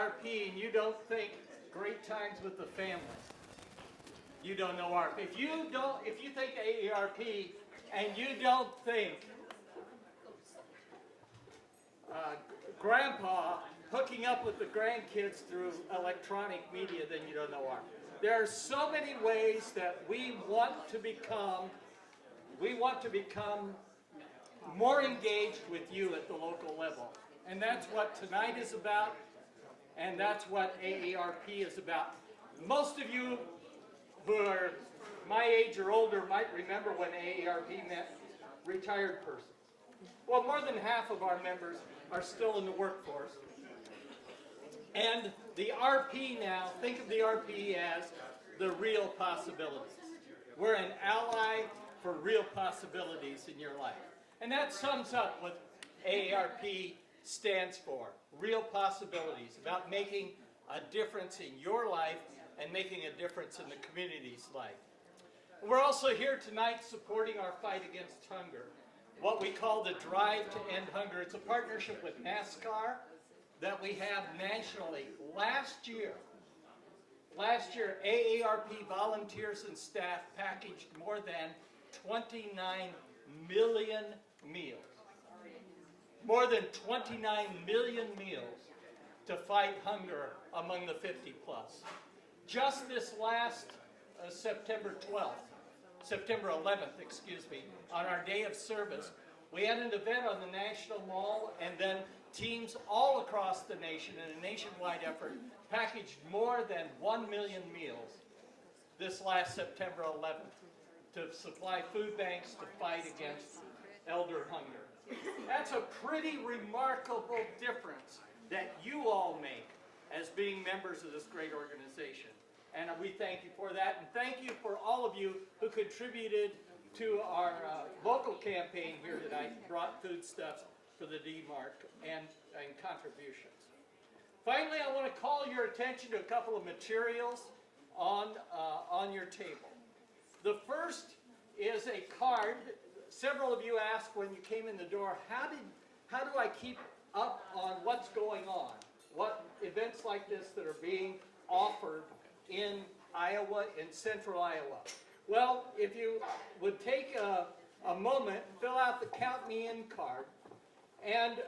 AARP and you don't think great times with the family, you don't know ARP. If you think AARP and you don't think grandpa hooking up with the grandkids through electronic media, then you don't know ARP. There are so many ways that we want to become more engaged with you at the local level. And that's what tonight is about, and that's what AARP is about. Most of you who are my age or older might remember when AARP meant retired persons. Well, more than half of our members are still in the workforce. And the RP now, think of the RP as the real possibilities. We're an ally for real possibilities in your life. And that sums up what AARP stands for. Real possibilities, about making a difference in your life and making a difference in the community's life. We're also here tonight supporting our fight against hunger, what we call the Drive to End Hunger. It's a partnership with NASCAR that we have nationally. Last year, AARP volunteers and staff packaged more than 29 million meals. More than 29 million meals to fight hunger among the 50 plus. Just this last September 11th, on our day of service, we had an event on the National Mall, and then teams all across the nation in a nationwide effort packaged more than 1 million meals this last September 11th to supply food banks to fight against elder hunger. That's a pretty remarkable difference that you all make as being members of this great organization. And we thank you for that, and thank you for all of you who contributed to our local campaign here tonight, brought foodstuffs for the D-Mart and contributions. Finally, I want to call your attention to a couple of materials on your table. The first is a card. Several of you asked when you came in the door, how do I keep up on what's going on? What events like this that are being offered in Iowa, in central Iowa? Well, if you would take a moment, fill out the Count Me In card, and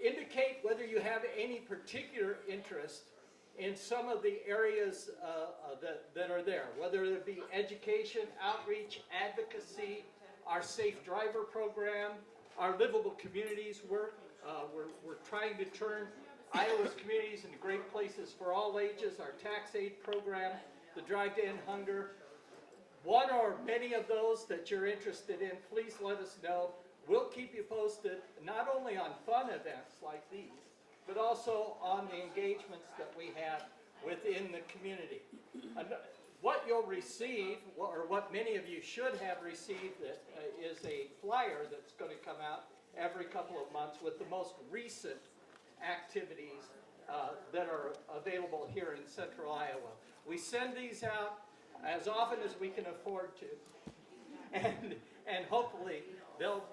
indicate whether you have any particular interest in some of the areas that are there, whether it be education, outreach, advocacy, our Safe Driver program, our Livable Communities work. We're trying to turn Iowa's communities into great places for all ages, our tax aid program, the Drive to End Hunger. One or many of those that you're interested in, please let us know. We'll keep you posted not only on fun events like these, but also on the engagements that we have within the community. What you'll receive, or what many of you should have received, is a flyer that's going to come out every couple of months with the most recent activities that are available here in central Iowa. We send these out as often as we can afford to, and hopefully they'll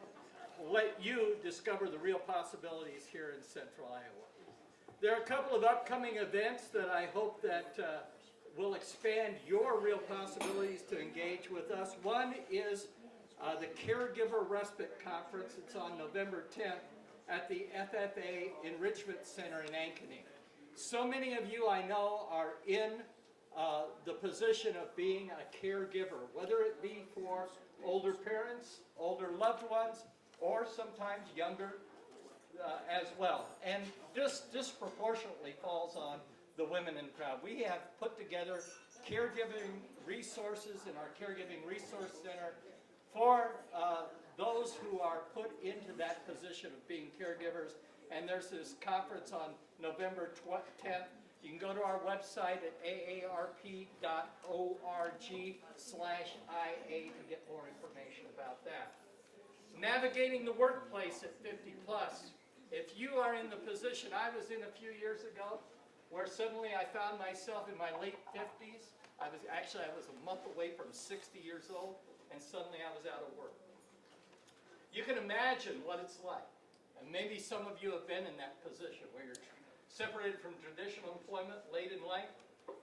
let you discover the real possibilities here in central Iowa. There are a couple of upcoming events that I hope that will expand your real possibilities to engage with us. One is the Caregiver Respite Conference. It's on November 10th at the FFA Enrichment Center in Ankeny. So many of you I know are in the position of being a caregiver, whether it be for older parents, older loved ones, or sometimes younger as well. And this disproportionately falls on the women in the crowd. We have put together caregiving resources in our Caregiving Resource Center for those who are put into that position of being caregivers. And there's this conference on November 10th. You can go to our website at aarp.org/IA to get more information about that. Navigating the workplace at 50 plus. If you are in the position I was in a few years ago, where suddenly I found myself in my late 50s, I was a month away from 60 years old, and suddenly I was out of work. You can imagine what it's like, and maybe some of you have been in that position where you're separated from traditional employment late in life.